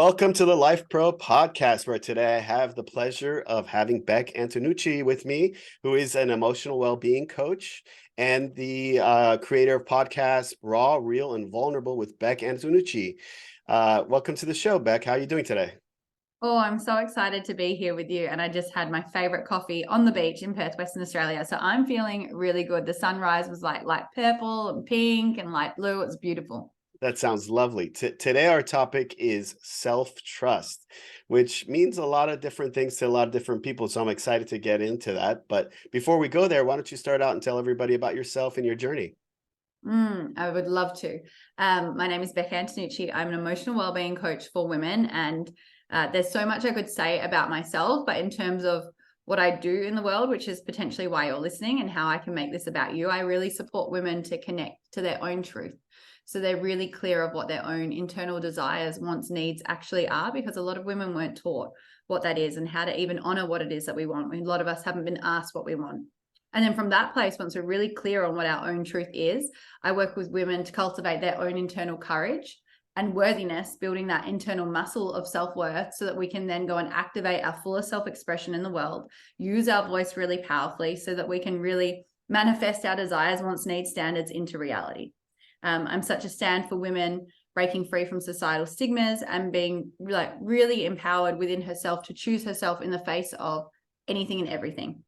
Welcome to the LifePro podcast, where today I have the pleasure of having Bek Antonucci with me, who is an emotional well-being coach and the creator of podcasts Raw, Real, and Vulnerable with Bek Antonucci. Welcome to the show, Bek. How are you doing today? Oh, I'm so excited to be here with you. And I just had my favorite coffee on the beach in Perth, Western Australia. So I'm feeling really good. The sunrise was like light purple and pink and light blue. It was beautiful. That sounds lovely. Today, our topic is self-trust, which means a lot of different things to a lot of different people. So I'm excited to get into that. But before we go there, why don't you start out and tell everybody about yourself and your journey? I would love to. My name is Bek Antonucci. I'm an emotional wellbeing coach for women. And there's so much I could say about myself, but in terms of what I do in the world, which is potentially why you're listening and how I can make this about you, I really support women to connect to their own truth. So they're really clear of what their own internal desires, wants, needs actually are, because a lot of women weren't taught what that is and how to even honor what it is that we want. A lot of us haven't been asked what we want. And then from that place, once we're really clear on what our own truth is, I work with women to cultivate their own internal courage and worthiness, building that internal muscle of self-worth so that we can then go and activate our fuller self-expression in the world, use our voice really powerfully so that we can really manifest our desires, wants, needs, standards into reality. I'm such a stand for women breaking free from societal stigmas and being like really empowered within herself to choose herself in the face of anything and everything.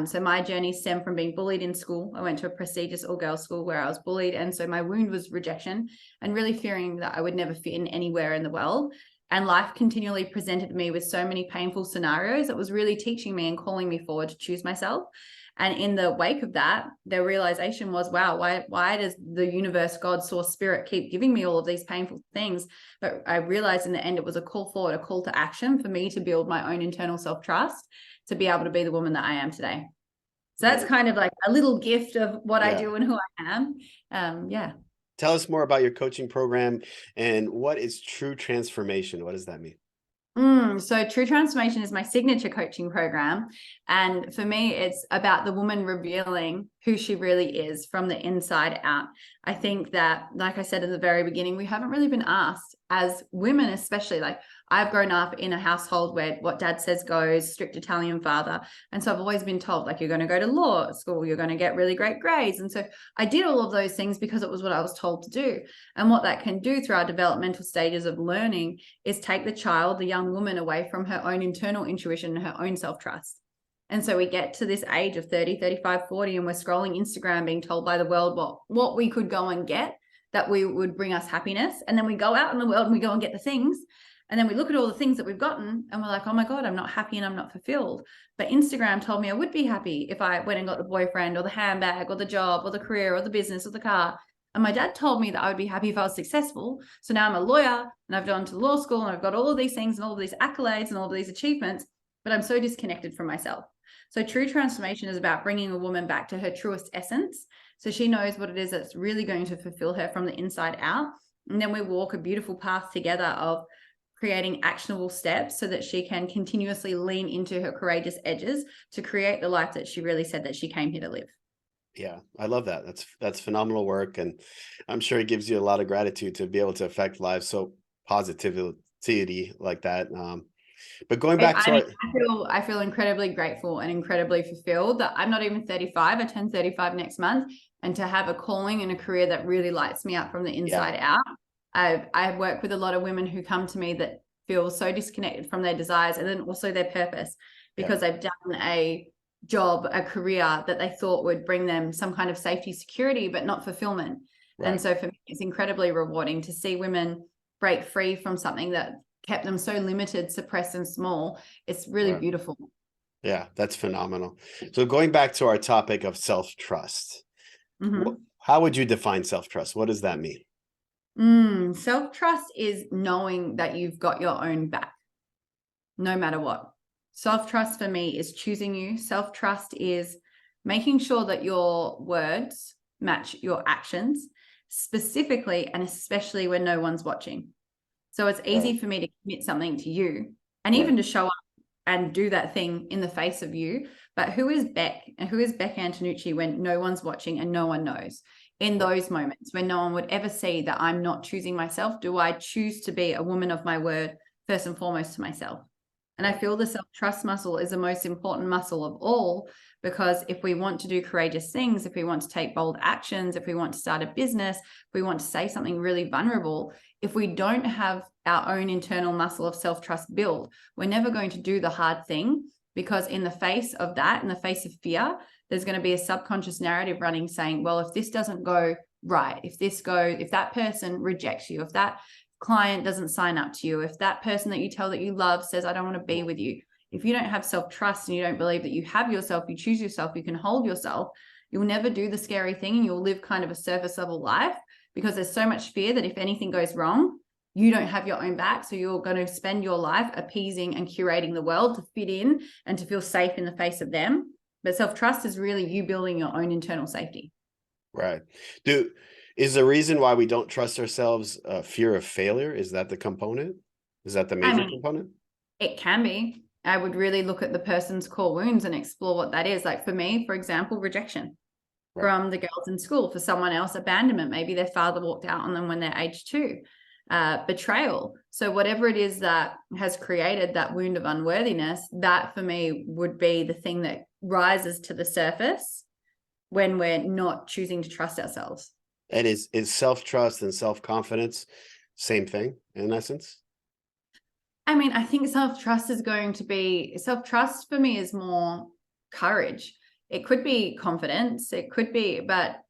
So my journey stemmed from being bullied in school. I went to a prestigious all-girls school where I was bullied. And so my wound was rejection and really fearing that I would never fit in anywhere in the world. And life continually presented me with so many painful scenarios that was really teaching me and calling me forward to choose myself. And in the wake of that, the realization was, wow, why does the universe, God, source, spirit keep giving me all of these painful things? But I realized in the end, it was a call forward, a call to action for me to build my own internal self-trust to be able to be the woman that I am today. So that's kind of like a little gift of what I do and who I am. Tell us more about your coaching program and what is true transformation? What does that mean? So True Transformation is my signature coaching program. And for me, it's about the woman revealing who she really is from the inside out. I think that, like I said in the very beginning, we haven't really been asked as women, especially like I've grown up in a household where what dad says goes, strict Italian father. And so I've always been told, like, you're going to go to law school, you're going to get really great grades. And so I did all of those things because it was what I was told to do. And what that can do through our developmental stages of learning is take the child, the young woman, away from her own internal intuition and her own self-trust. And so we get to this age of 30, 35, 40, and we're scrolling Instagram being told by the world what we could go and get that we would bring us happiness. And then we go out in the world and we go and get the things. And then we look at all the things that we've gotten and we're like, oh my God, I'm not happy and I'm not fulfilled. But Instagram told me I would be happy if I went and got the boyfriend or the handbag or the job or the career or the business or the car. And my dad told me that I would be happy if I was successful. So now I'm a lawyer and I've gone to law school and I've got all of these things and all of these accolades and all of these achievements, but I'm so disconnected from myself. So true transformation is about bringing a woman back to her truest essence. So she knows what it is that's really going to fulfill her from the inside out. And then we walk a beautiful path together of creating actionable steps so that she can continuously lean into her courageous edges to create the life that she really said that she came here to live. Yeah, I love that. That's phenomenal work. And I'm sure it gives you a lot of gratitude to be able to affect lives so positivity like that. But going back to I feel incredibly grateful and incredibly fulfilled that I'm not even 35. I turn 35 next month. And to have a calling and a career that really lights me up from the inside out. I work with a lot of women who come to me that feel so disconnected from their desires and then also their purpose because they've done a job, a career that they thought would bring them some kind of safety, security, but not fulfillment. Right. And so for me, it's incredibly rewarding to see women break free from something that kept them so limited, suppressed, and small. It's really beautiful. Yeah, that's phenomenal. So going back to our topic of self-trust, how would you define self-trust? What does that mean? Self-trust is knowing that you've got your own back, no matter what. Self-trust for me is choosing you. Self-trust is making sure that your words match your actions, specifically and especially when no one's watching. So it's easy for me to commit something to you and even to show up and do that thing in the face of you. But who is Bek and who is Bek Antonucci when no one's watching and no one knows? In those moments when no one would ever see that I'm not choosing myself, do I choose to be a woman of my word, first and foremost to myself. And I feel the self-trust muscle is the most important muscle of all, because if we want to do courageous things, if we want to take bold actions, if we want to start a business, if we want to say something really vulnerable, if we don't have our own internal muscle of self-trust built, we're never going to do the hard thing, because in the face of that, in the face of fear, there's going to be a subconscious narrative running saying, well, if this doesn't go right, if that person rejects you, if that client doesn't sign up to you, if that person that you tell that you love says, I don't want to be with you, if you don't have self-trust and you don't believe that you have yourself, you choose yourself, you can hold yourself, you'll never do the scary thing, and you'll live kind of a surface level life, because there's so much fear that if anything goes wrong, you don't have your own back. So you're going to spend your life appeasing and curating the world to fit in and to feel safe in the face of them. But self-trust is really you building your own internal safety. Right. Is the reason why we don't trust ourselves fear of failure? Is that the component? Is that the major component? It can be. I would really look at the person's core wounds and explore what that is. Like for me, for example, rejection from the girls in school. For someone else, abandonment. Maybe their father walked out on them when they're age 2. Betrayal. So whatever it is that has created that wound of unworthiness, that for me would be the thing that rises to the surface when we're not choosing to trust ourselves. And is self-trust and self-confidence same thing in essence? I mean, I think self-trust for me is more courage. It could be confidence, it could be, but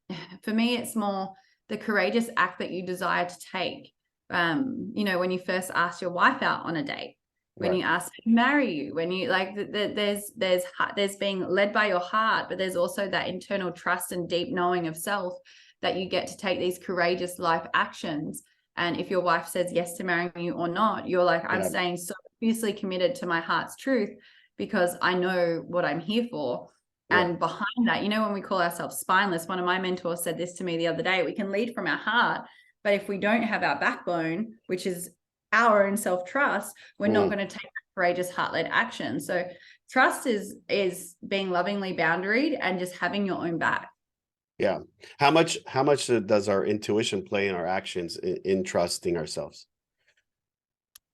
for me, it's more the courageous act that you desire to take. When you first ask your wife out on a date, when you ask her to marry you, when you there's being led by your heart, but there's also that internal trust and deep knowing of self that you get to take these courageous life actions. And if your wife says yes to marrying you or not, you're like, I'm staying so fiercely committed to my heart's truth because I know what I'm here for. And behind that, when we call ourselves spineless, one of my mentors said this to me the other day, we can lead from our heart, but if we don't have our backbone, which is our own self-trust, we're not going to take that courageous heart-led action. So trust is being lovingly boundaried and just having your own back. Yeah. How much does our intuition play in our actions in trusting ourselves?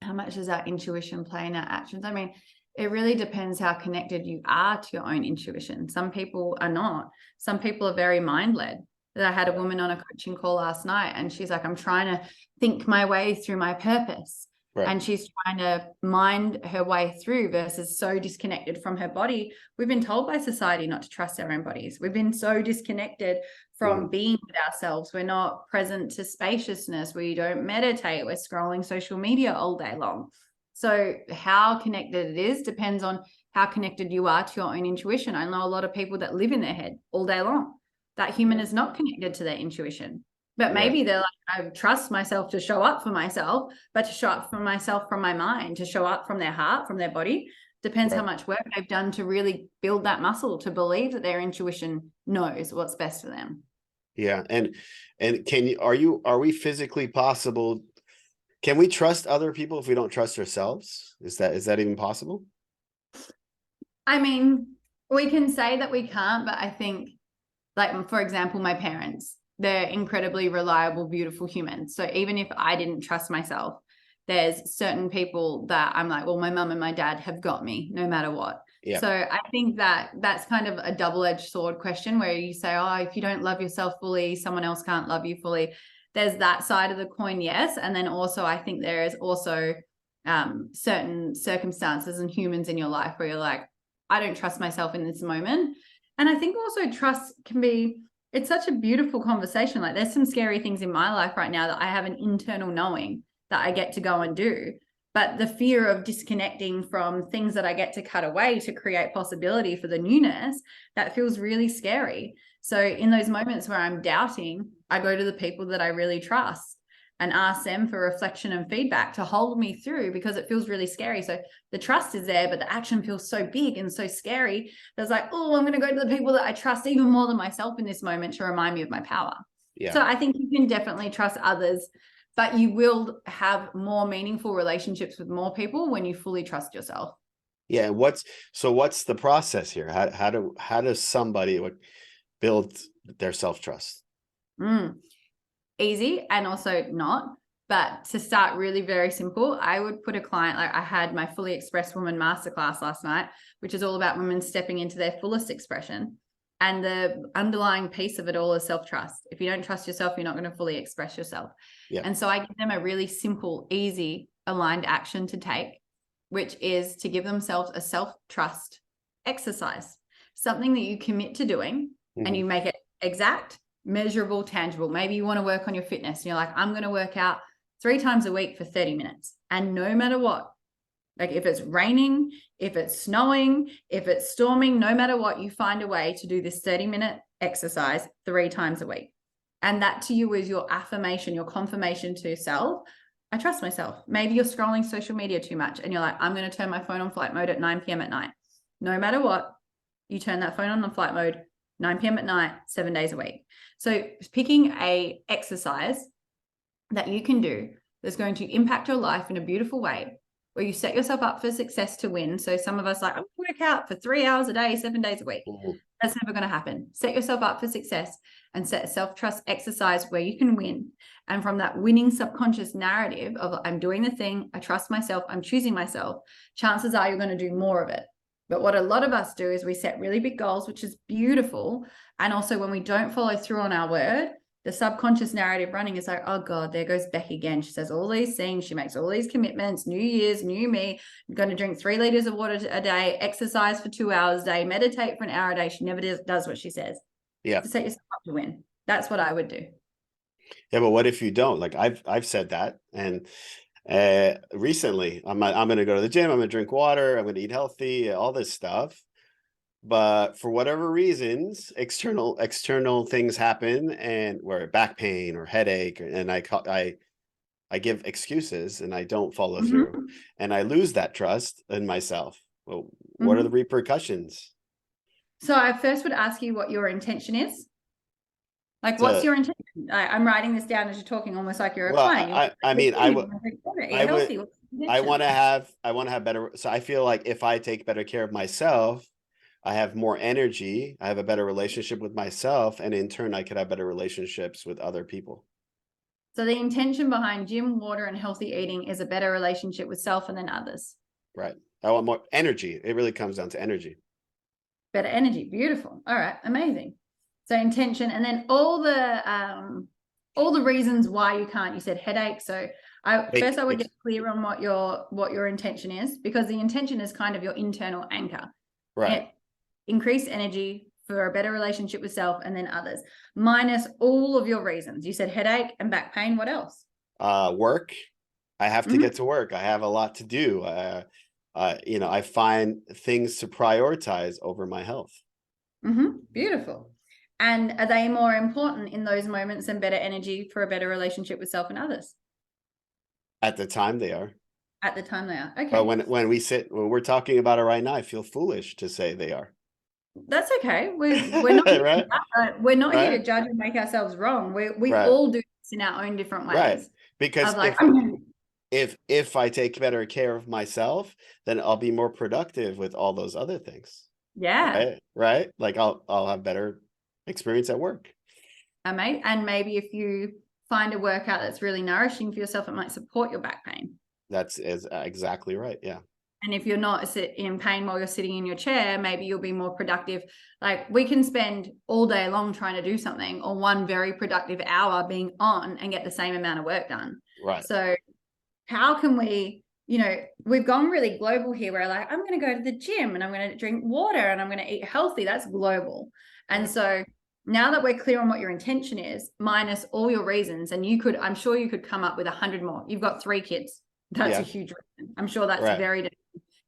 How much does our intuition play in our actions? I mean, it really depends how connected you are to your own intuition. Some people are not. Some people are very mind-led. I had a woman on a coaching call last night, and she's like, I'm trying to think my way through my purpose. And she's trying to mind her way through versus so disconnected from her body. We've been told by society not to trust our own bodies. We've been so disconnected from being with ourselves. We're not present to spaciousness. We don't meditate. We're scrolling social media all day long. So how connected it is depends on how connected you are to your own intuition. I know a lot of people that live in their head all day long. That human is not connected to their intuition. But maybe they're like, I trust myself to show up for myself, but to show up for myself from my mind, to show up from their heart, from their body, depends how much work they've done to really build that muscle, to believe that their intuition knows what's best for them. Yeah. And are we physically possible? Can we trust other people if we don't trust ourselves? Is that even possible? I mean, we can say that we can't, but I think, like, for example, my parents, they're incredibly reliable, beautiful humans. So even if I didn't trust myself, there's certain people that I'm like, well, my mum and my dad have got me no matter what. Yeah. So I think that's kind of a double-edged sword question where you say, oh, if you don't love yourself fully, someone else can't love you fully. There's that side of the coin, yes. And then also I think there is also certain circumstances and humans in your life where you're like, I don't trust myself in this moment. And I think also trust it's such a beautiful conversation. Like there's some scary things in my life right now that I have an internal knowing that I get to go and do. But the fear of disconnecting from things that I get to cut away to create possibility for the newness, that feels really scary. So in those moments where I'm doubting, I go to the people that I really trust and ask them for reflection and feedback to hold me through, because it feels really scary. So the trust is there, but the action feels so big and so scary. There's like, oh, I'm going to go to the people that I trust even more than myself in this moment to remind me of my power. Yeah. So I think you can definitely trust others, but you will have more meaningful relationships with more people when you fully trust yourself. Yeah. What's the process here? How does somebody build their self-trust? Easy and also not. But to start really very simple, I would put a client, like I had my Fully Expressed Woman Masterclass last night, which is all about women stepping into their fullest expression. And the underlying piece of it all is self-trust. If you don't trust yourself, you're not going to fully express yourself. Yeah. And so I give them a really simple, easy, aligned action to take, which is to give themselves a self-trust exercise, something that you commit to doing and you make it exact, measurable, tangible. Maybe you want to work on your fitness and you're like, I'm going to work out 3 times a week for 30 minutes. And no matter what, like if it's raining, if it's snowing, if it's storming, no matter what, you find a way to do this 30-minute exercise 3 times a week. And that to you is your affirmation, your confirmation to yourself. I trust myself. Maybe you're scrolling social media too much and you're like, I'm going to turn my phone on flight mode at 9 p.m. at night. No matter what, you turn that phone on flight mode 9 p.m. at night, 7 days a week. So picking a exercise that you can do that's going to impact your life in a beautiful way, where you set yourself up for success to win. So some of us like, I'm going to work out for 3 hours a day, 7 days a week. That's never going to happen. Set yourself up for success and set a self-trust exercise where you can win. And from that winning subconscious narrative of I'm doing the thing, I trust myself, I'm choosing myself, chances are you're going to do more of it. But what a lot of us do is we set really big goals, which is beautiful. And also when we don't follow through on our word, the subconscious narrative running is like, oh God, there goes Beck again. She says all these things. She makes all these commitments, New Year's, new me. I'm going to drink 3 liters of water a day, exercise for 2 hours a day, meditate for an hour a day. She never does what she says. Yeah. To set yourself up to win. That's what I would do. Yeah, but what if you don't? Like I've said that, and recently I'm going to go to the gym, I'm going to drink water, I'm going to eat healthy, all this stuff. But for whatever reasons, external things happen, and where back pain or headache, and I give excuses and I don't follow through, and I lose that trust in myself. Well, what are the repercussions? So I first would ask you what your intention is. Like, what's your intention? I'm writing this down as you're talking, almost like you're a client. I mean, I would I want to have better. So I feel like if I take better care of myself, I have more energy, I have a better relationship with myself, and in turn, I could have better relationships with other people. So the intention behind gym, water, and healthy eating is a better relationship with self and then others. Right. I want more energy. It really comes down to energy. Better energy. Beautiful. All right. Amazing. So intention, and then all the reasons why you can't. You said headache. So I would get clear on what your intention is, because the intention is kind of your internal anchor. Right. Increase energy for a better relationship with self and then others, minus all of your reasons. You said headache and back pain. What else? Work. I have to get to work. I have a lot to do. I find things to prioritize over my health. Beautiful. And are they more important in those moments than better energy for a better relationship with self and others? At the time they are. At the time they are. Okay. But when we're talking about it right now, I feel foolish to say they are. That's okay. We're not right? We're not here to judge and make ourselves wrong. We all do this in our own different ways. Right. Because like, if I take better care of myself, then I'll be more productive with all those other things. Yeah. Right? Like I'll have better experience at work. And maybe if you find a workout that's really nourishing for yourself, it might support your back pain. That's exactly right. Yeah. And if you're not in pain while you're sitting in your chair, maybe you'll be more productive. Like we can spend all day long trying to do something, or one very productive hour being on and get the same amount of work done. Right. So how can we, we've gone really global here. We're like, I'm going to go to the gym and I'm going to drink water and I'm going to eat healthy. That's global. And so now that we're clear on what your intention is, minus all your reasons, and I'm sure you could come up with 100 more. You've got 3 kids. That's a huge reason. I'm sure that's very different.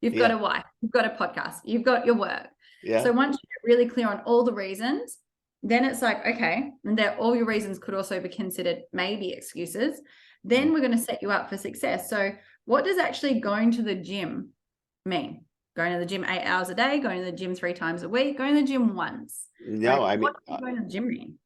You've got a wife, you've got a podcast, you've got your work. Yeah. So once you get really clear on all the reasons, then it's like, okay, and that all your reasons could also be considered maybe excuses. Then we're going to set you up for success. So what does actually going to the gym mean? Going to the gym 8 hours a day, going to the gym 3 times a week, going to the gym once? No, I mean, what does going to the gym mean?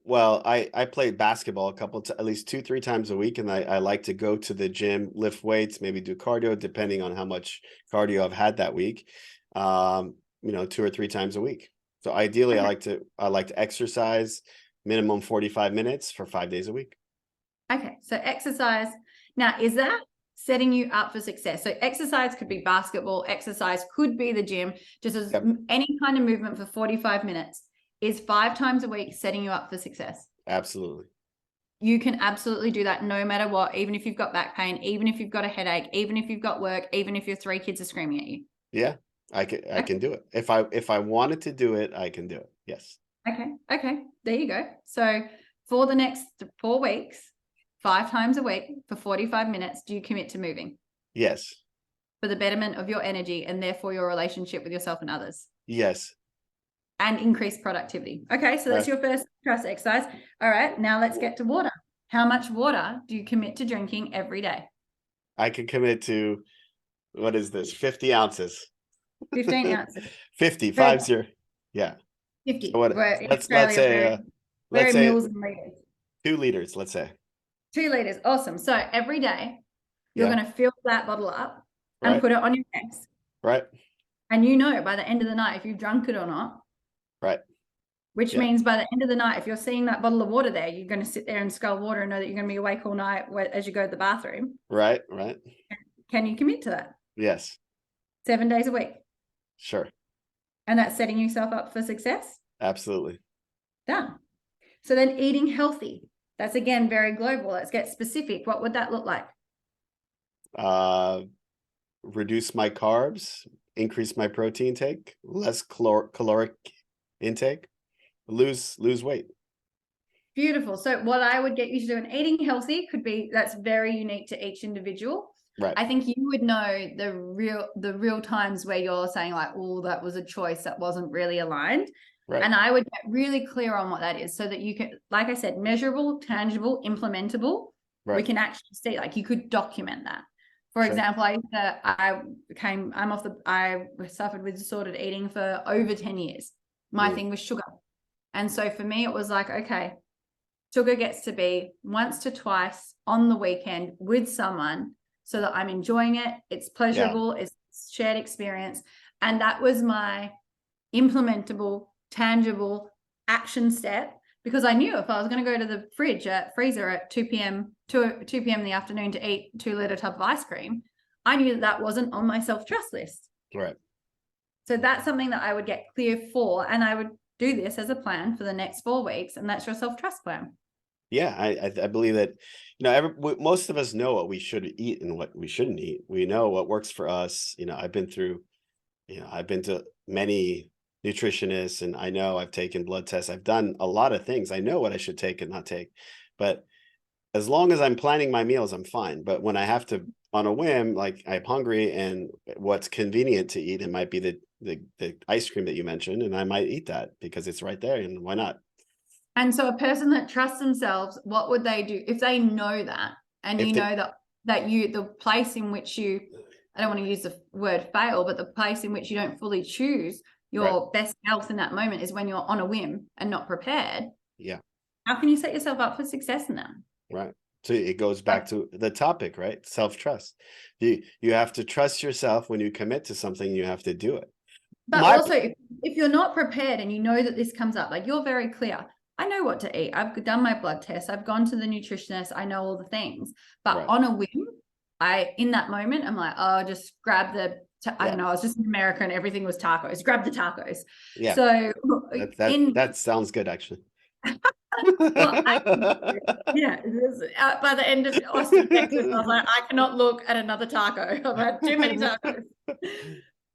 Well, I played basketball at least 2-3 times a week, and I like to go to the gym, lift weights, maybe do cardio, depending on how much cardio I've had that week. 2 or 3 times a week. So ideally, I like to exercise minimum 45 minutes for 5 days a week. Okay, so exercise. Now, is that setting you up for success? So exercise could be basketball, exercise could be the gym, just as any kind of movement for 45 minutes. Is 5 times a week setting you up for success? Absolutely. You can absolutely do that no matter what, even if you've got back pain, even if you've got a headache, even if you've got work, even if your 3 kids are screaming at you. Yeah, I can do it. If I wanted to do it, I can do it. Yes. Okay, there you go. So for the next 4 weeks, 5 times a week for 45 minutes, do you commit to moving Yes. for the betterment of your energy and therefore your relationship with yourself and others? Yes. And increase productivity. Okay, so that's Right. your first trust exercise. All right, now let's get to water. How much water do you commit to drinking every day? I can commit to, what is this? 50 ounces. 15 ounces. 50, Very 50. Yeah. 50. So what, We're in let's Australia, say we're let's in say mils and liters. 2 liters, let's say. 2 liters. Awesome. So every day you're Yeah. going to fill that bottle up and Right. put it on your desk. Right. And you know by the end of the night if you've drunk it or not. Right. Which Yeah. means by the end of the night, if you're seeing that bottle of water there, you're going to sit there and scull water and know that you're going to be awake all night as you go to the bathroom. Right. Right. Can you commit to that? Yes. 7 days a week. Sure. And that's setting yourself up for success? Absolutely. Done. So then eating healthy. That's again very global. Let's get specific. What would that look like? Reduce my carbs, increase my protein intake, less caloric intake, lose weight. Beautiful. So what I would get you to do in eating healthy could be, that's very unique to each individual. Right. I think you would know the real times where you're saying like, oh, that was a choice that wasn't really aligned. Right. And I would get really clear on what that is so that you can, like I said, measurable, tangible, implementable. Right. We can actually see, like you could document that. For Sure. example, I suffered with disordered eating for over 10 years. My thing was sugar. And so for me, it was like, okay, sugar gets to be once to twice on the weekend with someone so that I'm enjoying it. It's pleasurable. Yeah. It's shared experience. And that was my implementable, tangible action step, because I knew if I was going to go to the freezer at 2 p.m. in the afternoon to eat 2-liter tub of ice cream, I knew that wasn't on my self-trust list. Right. So that's something that I would get clear for, and I would do this as a plan for the next 4 weeks, and that's your self-trust plan. Yeah, I believe that, most of us know what we should eat and what we shouldn't eat. We know what works for us. I've been to many nutritionists, and I know I've taken blood tests. I've done a lot of things. I know what I should take and not take. But as long as I'm planning my meals, I'm fine. But when I have to, on a whim, like I'm hungry and what's convenient to eat, it might be the ice cream that you mentioned, and I might eat that because it's right there, and why not? And so a person that trusts themselves, what would they do if they know that, and the place in which you, I don't want to use the word fail, but the place in which you don't fully choose your best health in that moment is when you're on a whim and not prepared. Yeah. How can you set yourself up for success in that? Right. So it goes back to the topic, right? Self-trust. You have to trust yourself. When you commit to something, you have to do it. But also, if you're not prepared and you know that this comes up, like you're very clear, I know what to eat. I've done my blood test. I've gone to the nutritionist. I know all the things. But on a whim, in that moment, I'm like, oh, just grab I don't know. I was just in America and everything was tacos. Grab the tacos. Yeah. So that sounds good, actually. Well, by the end of Austin, Texas, I was like, I cannot look at another taco. I've had too many tacos.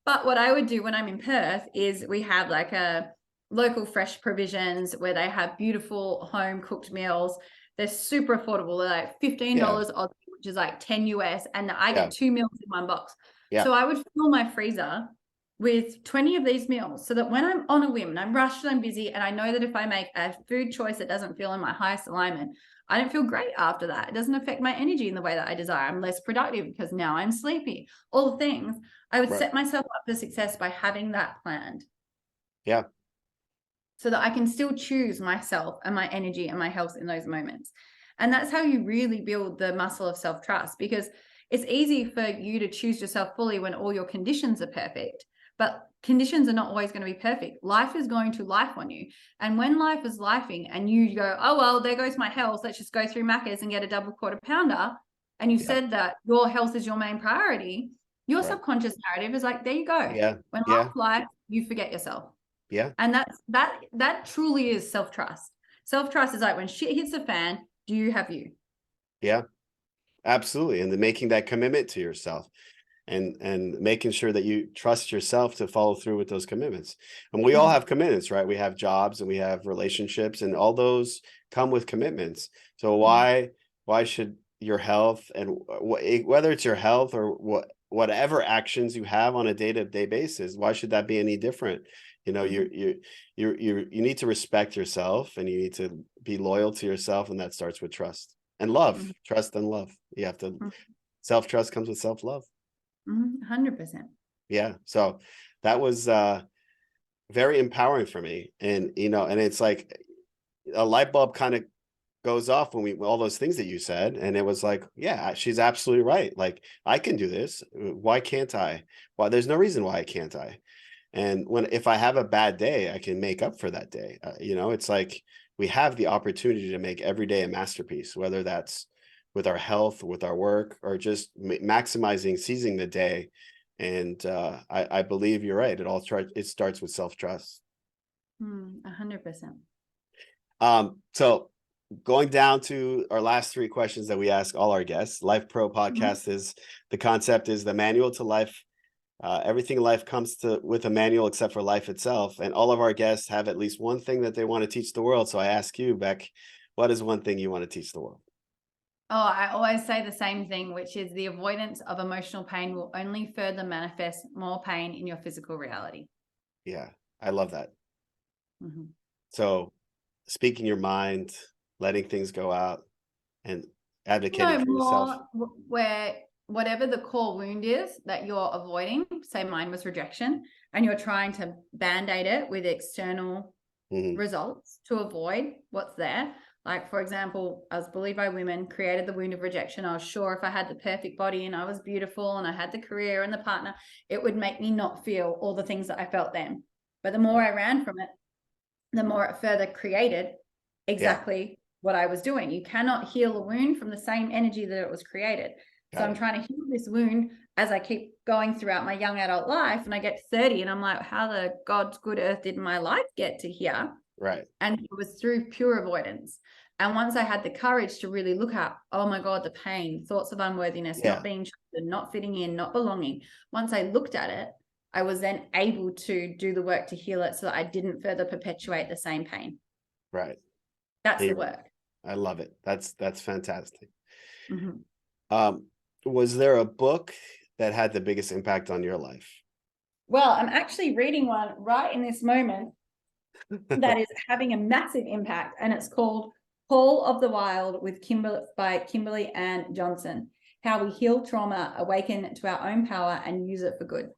But what I would do when I'm in Perth is we have like a local fresh provisions where they have beautiful home cooked meals. They're super affordable. They're like $15 Aussie, which is like 10 US, and I get 2 meals in one box. So I would fill my freezer with 20 of these meals so that when I'm on a whim and I'm rushed and I'm busy and I know that if I make a food choice that doesn't feel in my highest alignment, I don't feel great after that. It doesn't affect my energy in the way that I desire. I'm less productive because now I'm sleepy. All the things. I would set myself up for success by having that planned. Yeah. So that I can still choose myself and my energy and my health in those moments. And that's how you really build the muscle of self-trust, because it's easy for you to choose yourself fully when all your conditions are perfect. But conditions are not always going to be perfect. Life is going to life on you. And when life is lifing and you go, oh, well, there goes my health. Let's just go through Macca's and get a double quarter pounder. And you said that your health is your main priority. Your subconscious narrative is like, there you go. Yeah. When life, you forget yourself. Yeah. And that truly is self-trust. Self-trust is like when shit hits the fan, do you have you? Yeah, absolutely. And then making that commitment to yourself and making sure that you trust yourself to follow through with those commitments. And we all have commitments, right? We have jobs and we have relationships, and all those come with commitments. So why should your health, and whether it's your health or whatever actions you have on a day-to-day basis, why should that be any different? You know, you need to respect yourself, and you need to be loyal to yourself, and that starts with trust and love. Trust and love. You have to self-trust comes with self-love. 100%. Yeah. So that was very empowering for me. And and it's like a light bulb kind of goes off when all those things that you said, and it was like, yeah, she's absolutely right. Like, I can do this. Why can't I? Well, there's no reason why I can't. And if I have a bad day, I can make up for that day. It's like we have the opportunity to make every day a masterpiece, whether that's with our health, with our work, or just maximizing, seizing the day. And I believe you're right. It starts with self-trust. 100%. So going down to our last three questions that we ask all our guests. LifePro podcast is, the concept is the manual to life. Everything in life comes with a manual except for life itself. And all of our guests have at least one thing that they want to teach the world. So I ask you, Bek, what is one thing you want to teach the world? Oh, I always say the same thing, which is the avoidance of emotional pain will only further manifest more pain in your physical reality. Yeah, I love that. So speaking your mind, letting things go out, and advocating for yourself. Where whatever the core wound is that you're avoiding, say mine was rejection, and you're trying to band-aid it with external results to avoid what's there. Like, for example, I was bullied by women, created the wound of rejection. I was sure if I had the perfect body and I was beautiful and I had the career and the partner, it would make me not feel all the things that I felt then. But the more I ran from it, the more it further created exactly what I was doing. You cannot heal a wound from the same energy that it was created. So I'm trying to heal this wound as I keep going throughout my young adult life, and I get 30 and I'm like, how the God's good earth did my life get to here? Right. And it was through pure avoidance. And once I had the courage to really look at, oh my God, the pain, thoughts of unworthiness, not being chosen, not fitting in, not belonging. Once I looked at it, I was then able to do the work to heal it so that I didn't further perpetuate the same pain. Right. That's the work. I love it. That's fantastic. Was there a book that had the biggest impact on your life? Well, I'm actually reading one right in this moment that is having a massive impact, and it's called Call of the Wild by Kimberly Ann Johnson. How we heal trauma, awaken to our own power, and use it for good.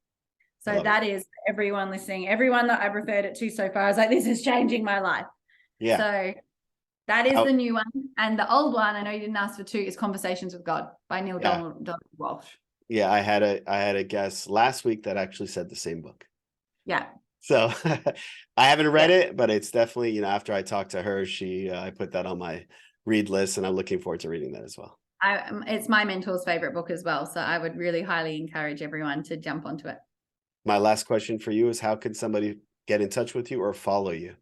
So that is everyone listening, everyone that I've referred it to so far is like, this is changing my life. Yeah. So that is the new one. And the old one, I know you didn't ask for two, is Conversations with God by Neil Donald Walsh. Yeah, I had a guest last week that actually said the same book. Yeah. So I haven't read it, but it's definitely, after I talked to her, I put that on my read list, and I'm looking forward to reading that as well. It's my mentor's favorite book as well. So I would really highly encourage everyone to jump onto it. My last question for you is, how can somebody get in touch with you or follow you?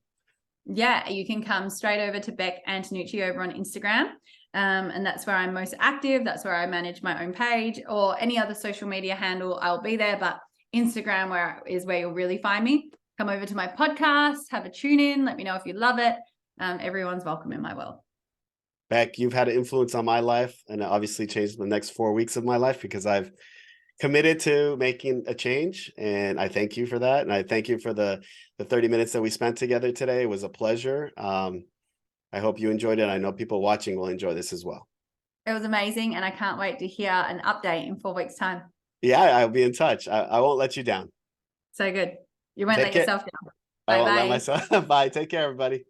Yeah, you can come straight over to Bek Antonucci over on Instagram. And that's where I'm most active. That's where I manage my own page, or any other social media handle. I'll be there, but Instagram is where you'll really find me. Come over to my podcast, have a tune in, let me know if you love it. Everyone's welcome in my world. Bek, you've had an influence on my life, and obviously changed the next 4 weeks of my life, because I've committed to making a change, and I thank you for that. And I thank you for the 30 minutes that we spent together today. It was a pleasure. I hope you enjoyed it. I know people watching will enjoy this as well. It was amazing, and I can't wait to hear an update in 4 weeks' time. Yeah, I'll be in touch. I won't let you down. So good. You won't let yourself down. I won't let myself. Bye. Take care, everybody.